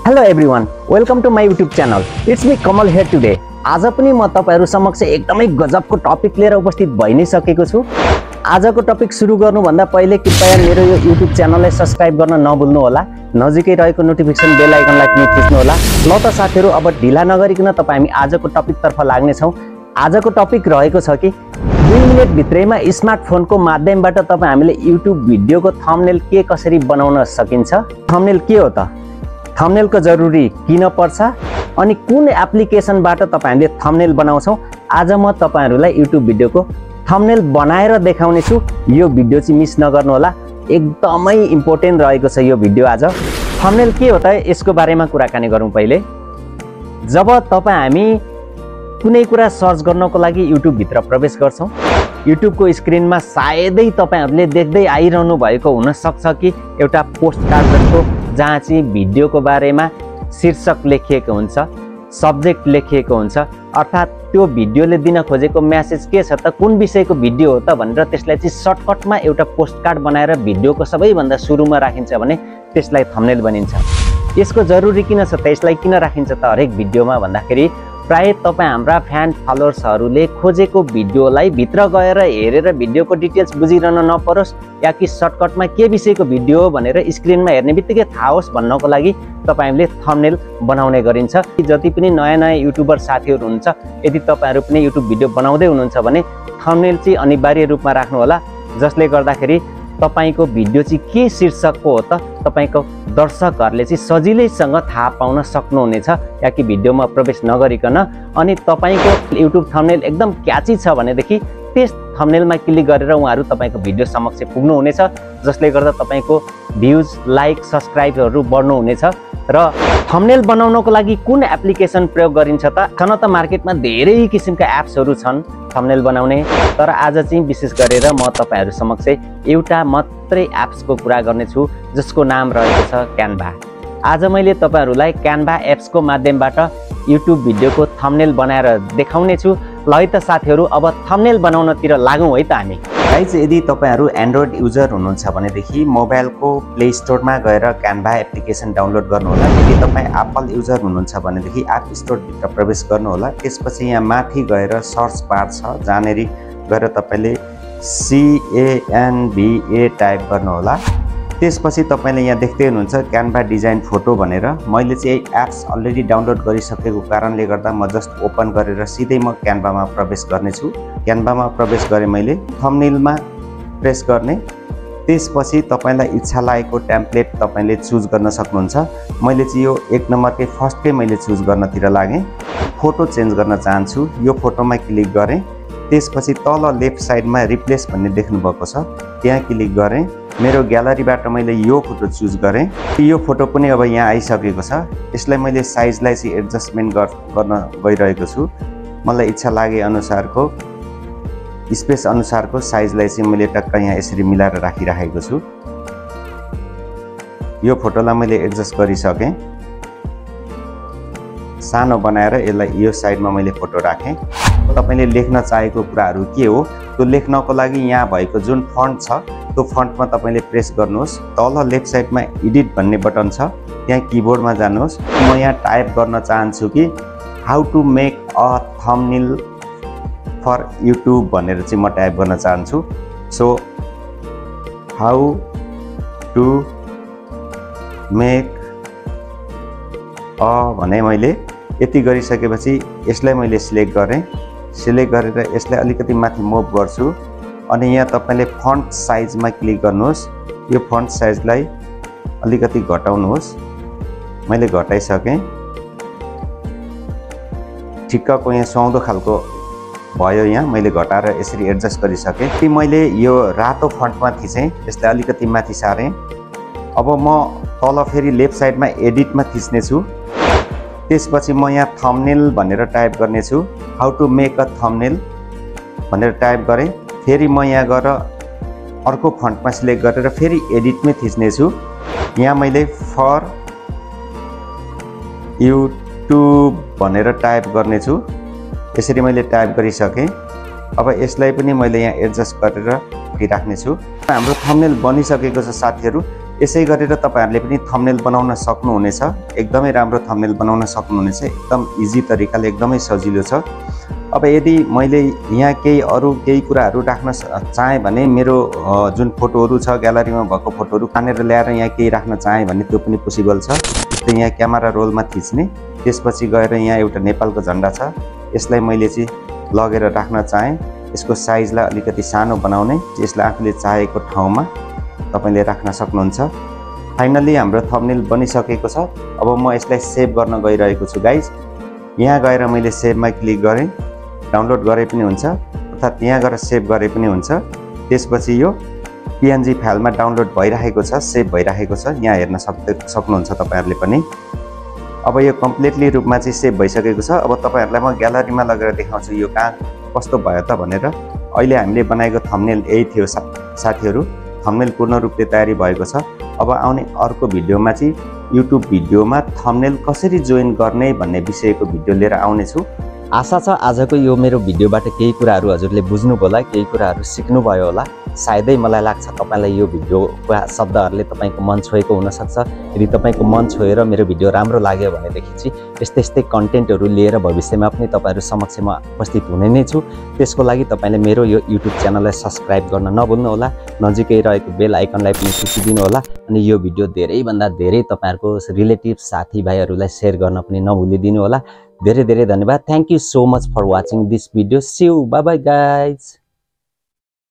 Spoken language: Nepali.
Hello everyone, welcome to my YouTube channel. It's me Kamal here today. आज पनि म तपाईहरु समक्ष एकदमै गजबको टपिक लिएर उपस्थित भइ नै सकेको छु। आजको टपिक सुरु गर्नु भन्दा पहिले कृपया मेरो यो YouTube च्यानललाई सब्स्क्राइब गर्न नभुल्नु होला। नजिकै रहेको नोटिफिकेसन बेल आइकनलाई क्लिक थिच्नु होला। ल त साथीहरु, अब ढिला नगरिकन तपाई हामी आजको टपिक तर्फ लाग्ने छौं। आजको टपिक रहेको छ कि 2 मिनेट भित्रैमा स्मार्टफोनको माध्यमबाट तपाई हामीले YouTube भिडियोको थम्बनेल के कसरी बनाउन सकिन्छ। थम्बनेल के हो त? थम्बनेलको जरुरी किन पर्छ अनि कुन एप्लिकेसनबाट तपाईहरुले थम्बनेल बनाउँछौ। आज म तपाईहरुलाई YouTube भिडियोको थम्बनेल बनाएर देखाउने छु। यो भिडियो चाहिँ मिस नगर्नु होला, एकदमै इम्पोर्टेन्ट रहेको छ यो भिडियो। आज थम्बनेल के हो त यसको बारेमा कुराकानी गरौँ। पहिले जब हामी कुनै कुरा सर्च गर्नको लागि YouTube भित्र प्रवेश गर्छौं, YouTube को स्क्रिनमा सायदै तपाईहरुले देख्दै आइरहनु भएको हुन सक्छ कि एउटा पोस्ट कार्ड जस्तो, जहाँ चाहिँ भिडियोको बारेमा शीर्षक लेखिएको हुन्छ, सब्जेक्ट लेखिएको हुन्छ, अर्थात् त्यो भिडियोले दिन खोजेको मेसेज के छ त, कुन विषयको भिडियो हो त भनेर त्यसलाई चाहिँ सर्टकटमा एउटा पोस्ट कार्ड बनाएर भिडियोको सबैभन्दा सुरुमा राखिन्छ भने त्यसलाई थम्बनेल भनिन्छ। यसको जरुरी किन छ त, यसलाई किन राखिन्छ त हरेक भिडियोमा भन्दाखेरि प्राय तपाई हाम्रा फ्यान फलोअर्सहरूले खोजेको भिडियोलाई भित्र गएर हेरेर भिडियोको डिटेल्स बुझिरहन नपरोस्, या कि सर्टकटमा के विषयको भिडियो हो भनेर स्क्रिनमा हेर्ने बित्तिकै थाहा होस् भन्नको लागि तपाईहरुले थम्बनेल बनाउने गरिन्छ। जति पनि नयाँ युट्युबर साथीहरु हुनुहुन्छ, यदि तपाईहरु पनि युट्युब भिडियो बनाउँदै हुनुहुन्छ भने थम्बनेल चाहिँ अनिवार्य रूपमा राख्नु होला, जसले गर्दाखेरि तपाईको भिडियो चाहिँ के शीर्षकको हो त तपाईको दर्शकहरुले चाहिँ सजिलैसँग थाहा पाउन सक्नुहुनेछ, या कि भिडियोमा प्रवेश नगरिकन। अनि तपाईको युट्युब थम्बनेल एकदम क्याची छ भनेदेखि त्यस थम्बनेलमा क्लिक गरेर उहाँहरु तपाईको भिडियो समक्ष पुग्नु हुनेछ, जसले गर्दा तपाईको भ्युज, लाइक, सब्स्क्राइबहरु बढ्नु हुनेछ। र थम्बनेल बनाउनको लागि कुन एप्लिकेसन प्रयोग गरिन्छ त? छन त मार्केटमा धेरै किसिमका एप्सहरु छन् थम्बनेल बनाउने, तर आज चाहिँ विशेष गरेर म तपाईहरु समक्ष एउटा मात्रै एप्सको कुरा गर्ने छु, जसको नाम रहेको छ क्यानभा। आज मैले तपाईहरुलाई क्यानभा एप्सको माध्यमबाट YouTube भिडियोको थम्बनेल बनाएर देखाउने छु। ल है त साथीहरु, अब थम्बनेल बनाउनतिर लागौं है त हामी। गाइज, यदि तपाईहरु एन्ड्रोइड युजर हुनुहुन्छ भनेदेखि मोबाइलको प्ले स्टोरमा गएर क्यानभा एप्लिकेसन डाउनलोड गर्नु होला। यदि तपाई एप्पल युजर हुनुहुन्छ भनेदेखि एप स्टोर भित्र प्रवेश गर्नु होला। त्यसपछि यहाँ माथि गएर सर्च बार छ, जहाँनेरि गएर तपाईले CANVA टाइप गर्नु होला। त्यसपछि तपाईले यहाँ देख्दै हुनुहुन्छ क्यानभा डिजाइन फोटो भनेर। मैले चाहिँ एप्स अलरेडी डाउनलोड गरिसकेको कारणले गर्दा म जस्ट ओपन गरेर सिधै म क्यानभामा प्रवेश गर्ने छु। क्यानभामा प्रवेश गरे मैले थम्बनेलमा प्रेस गर्ने। त्यसपछि तपाईलाई इच्छा लागेको टेम्प्लेट तपाईले चुज गर्न सक्नुहुन्छ। मैले चाहिँ यो 1 नम्बरकै फर्स्टकै मैले चुज गर्नतिर लागे। फोटो चेन्ज गर्न चाहन्छु, यो फोटोमा क्लिक गरे। त्यसपछि तल लेफ्ट साइडमा रिप्लेस भन्ने देख्नु भएको छ, त्यहाँ क्लिक गरे। मेरो ग्यालरीबाट मैले यो फोटो चुज गरे। यो फोटो पनि अब यहाँ आइसकेको छ। यसलाई मैले साइजलाई चाहिँ एडजस्टमेन्ट गर्न गइरहेको छु। मलाई इच्छा लागे अनुसारको स्पेस अनुसारको साइजलाई चाहिँ मैले टक्क यहाँ यसरी मिलाएर राखिराखेको छु। यो फोटोलाई मैले एडजस्ट गरिसके। सानो बनाएर यसलाई यो साइडमा मैले फोटो राखेँ। तपाईले लेख्न चाहेको कुराहरू के हो त्यो लेख्नको लागि यहाँ भएको जुन फन्ट छ त्यो फन्टमा तपाईले प्रेस गर्नुहोस्। तल लेफ्ट साइडमा एडिट भन्ने बटन छ, त्यहाँ किबोर्डमा जानुहोस्। म यहाँ टाइप गर्न चाहन्छु कि how to make a thumbnail for YouTube भनेर चाहिँ म टाइप गर्न चाहन्छु। So how to make a भने मैले यति गरिसकेपछि यसलाई मैले सिलेक्ट गरेँ। सिलेक्ट गरेर यसलाई अलिकति माथि मुभ गर्छु। अनि यहाँ तपाईले फन्ट साइजमा क्लिक गर्नुहोस्। यो फन्ट साइजलाई अलिकति घटाउनुहोस्। मैले घटाइसकेँ। ठिक्कको यहाँ सुहाउँदो खालको भयो। यहाँ मैले घटाएर यसरी एडजस्ट गरिसकेँ। कि मैले यो रातो फन्टमा थिचेँ, यसलाई अलिकति माथि सारेँ। अब म तल फेरि लेफ्ट साइडमा एडिटमा थिच्ने छु। त्यसपछि म यहाँ थम्बनेल भनेर टाइप गर्ने छु। How to make a thumbnail भनेर टाइप गरेँ। फेरि म यहाँ गएर अर्को फन्टमा सिलेक्ट गरेर फेरि एडिटमै थिच्ने छु। यहाँ मैले फर युट्युब भनेर टाइप गर्ने छु। यसरी मैले टाइप गरिसकेँ। अब यसलाई पनि मैले यहाँ एडजस्ट गरेर राख्ने छु। हाम्रो थम्बनेल बनिसकेको छ साथीहरु। यसै गरेर तपाईहरुले पनि थम्बनेल बनाउन सक्नुहुनेछ। एकदमै राम्रो थम्बनेल बनाउन सक्नुहुनेछ। एकदम इजी तरिकाले एकदमै सजिलो छ। अब यदि मैले यहाँ केही कुराहरु राख्न चाहे भने मेरो जुन फोटोहरु छ ग्यालरीमा भएको फोटोहरु तानेर ल्याएर यहाँ केही राख्न चाहे भने त्यो पनि पोसिबल छ। जस्तै यहाँ क्यामेरा रोलमा थिच्ने, त्यसपछि गएर यहाँ एउटा नेपालको झण्डा छ, यसलाई मैले चाहिँ लगेर राख्न चाहे, यसको साइजलाई अलिकति सानो बनाउने, यसलाई आफूले चाहेको ठाउँमा तपाईले राख्न सक्नुहुन्छ। फाइनली हाम्रो थम्बनेल बनिसकेको छ। अब म यसलाई सेभ गर्न गइरहेको छु गाइज। यहाँ गएर मैले सेभमा क्लिक गरे, डाउनलोड गरे पनि हुन्छ अर्थात् यहाँ गएर सेभ गरे पनि हुन्छ। त्यसपछि यो PNG फाइलमा डाउनलोड भइरहेको छ, सेभ भइरहेको छ। यहाँ हेर्न सक्नुहुन्छ तपाईहरुले पनि। अब यो कम्प्लिटली रूपमा चाहिँ सेभ भइसकेको छ। अब तपाईहरुलाई म ग्यालरीमा लगेर देखाउँछु यो कहाँ कस्तो भयो त भनेर। अहिले हामीले बनाएको थम्बनेल यही थियो साथीहरु। थम्बनेल पूर्ण रूपले तयारी भएको छ। अब आउने अर्को भिडियोमा चाहिँ YouTube भिडियोमा थम्बनेल कसरी जोइन गर्ने भन्ने विषयको भिडियो लिएर आउने छु। आशा छ आजको यो मेरो भिडियोबाट केही कुराहरु हजुरले बुझ्नुभयो होला, केही कुराहरु सिक्नुभयो होला। सायदै मलाई लाग्छ तपाईलाई यो भिडियोको शब्दहरुले तपाईको मन छोएको हुन सक्छ। यदि तपाईको मन छोएर मेरो भिडियो राम्रो लाग्यो भनेदेखि चाहिँ यस्तै कन्टेन्टहरु लिएर भविष्यमा पनि तपाईहरु समक्ष म उपस्थित हुने नै छु। त्यसको लागि तपाईले मेरो यो YouTube च्यानललाई सब्स्क्राइब गर्न नभुल्नु होला। नजिकै रहेको बेल आइकनलाई पनि थिचिदिनु होला अनि यो भिडियो धेरै भन्दा धेरै तपाईहरुको रिलेटिभ साथीभाइहरुलाई शेयर गर्न पनि नभुलिदिनु होला। धेरै धेरै धन्यवाद। Thank you so much for watching this video. See you, bye bye guys.